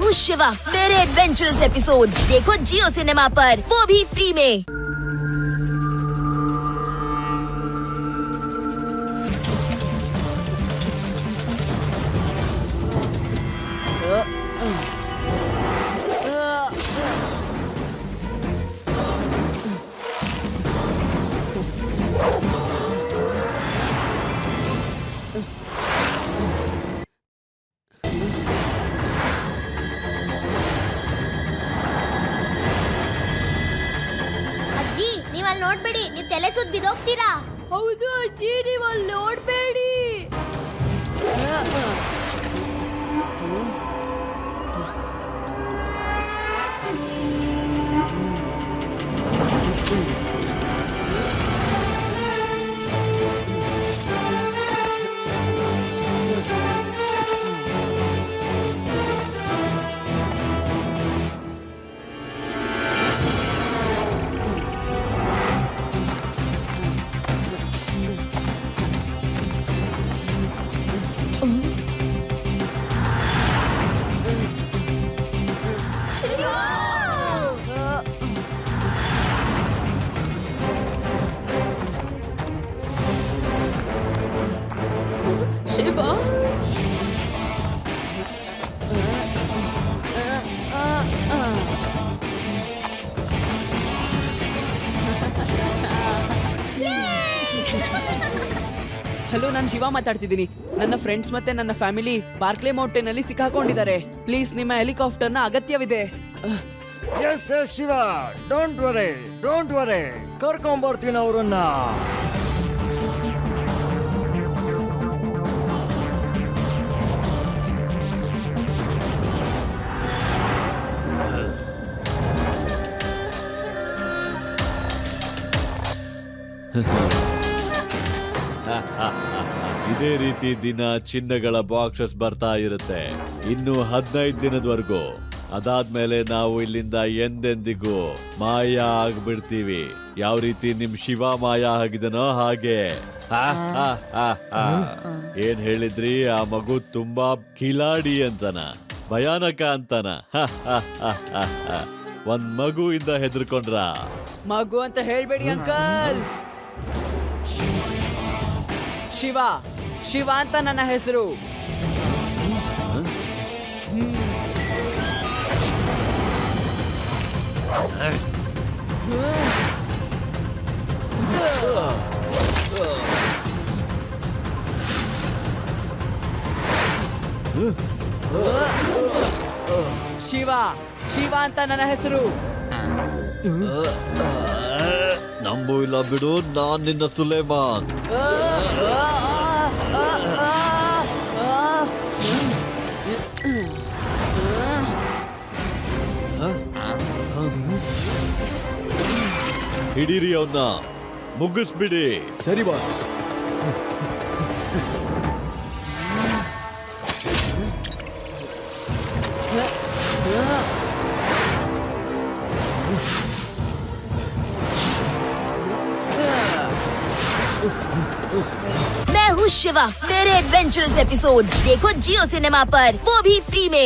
हूँ शिवा। मेरे adventurous episode देखो जियो सिनेमा पर, वो भी फ्री में। ಅಜ್ಜಿ, ನೀವ್ ಅಲ್ಲಿ ನೋಡ್ಬೇಡಿ, ನೀವ್ ತಲೆ ಸುತ್ತ ಬಿದ್ದೋಗ್ತೀರಾ. ಹೌದು ಅಜ್ಜಿ, ನೀವು ಅಲ್ಲಿ ನೋಡ್ಬೇಡಿ. ಶಿವ, ಹಲೋ, ನಾನು ಶಿವ ಮಾತಾಡ್ತಿದ್ದೀನಿ. ನನ್ನ ಫ್ರೆಂಡ್ಸ್ ಮತ್ತೆ ನನ್ನ ಫ್ಯಾಮಿಲಿ ಬಾರ್ಕ್ಲೆ ಮೌಂಟೇನ್ ಅಲ್ಲಿ ಸಿಕ್ಕಾಕೊಂಡಿದ್ದಾರೆ. ಪ್ಲೀಸ್, ನಿಮ್ಮ ಹೆಲಿಕಾಪ್ಟರ್ನ ಅಗತ್ಯವಿದೆ. ಎಸ್ ಶಿವ, ಡೋಂಟ್ ವರಿ, ಕರ್ಕೊಂಬರ್ತೀನಿ ಅವ್ರನ್ನ. ಇದೇ ರೀತಿ ದಿನ ಚಿನ್ನಗಳ ಬಾಕ್ಸಸ್ ಬರ್ತಾ ಇರುತ್ತೆ ಇನ್ನು 15 ದಿನದವರೆಗೂ. ಅದಾದ್ಮೇಲೆ ನಾವು ಇಲ್ಲಿಂದ ಎಂದೆಂದಿಗೂ ಮಾಯ ಆಗ್ಬಿಡ್ತೀವಿ. ಯಾವ ರೀತಿ ನಿಮ್ ಶಿವ ಮಾಯ ಆಗಿದನೋ ಹಾಗೆ. ಏನ್ ಹೇಳಿದ್ರಿ? ಆ ಮಗು ತುಂಬಾ ಕಿಲಾಡಿ ಅಂತನ, ಭಯಾನಕ ಅಂತನ? ಒಂದ್ ಮಗುವಿಂದ ಹೆದರ್ಕೊಂಡ್ರ? ಮಗು ಅಂತ ಹೇಳ್ಬೇಡಿ ಅಂಕಲ್. ಶಿವ ಅಂತ ನನ್ನ ಹೆಸರು. ಶಿವ ಅಂತ ನನ್ನ ಹೆಸರು. ನಂಬು ಇಲ್ಲ ಬಿಡು, ನಾನ್ ನಿನ್ನ ಸುಲೇಮಾನ್. ಹಿಡೀರಿ ಅವನ್ನ, ಮುಗಿಸ್ಬಿಡಿ. ಸರಿ ಬಾಸ್. मैं हूँ शिवा। मेरे एडवेंचरस एपिसोड देखो जियो सिनेमा पर, वो भी फ्री में।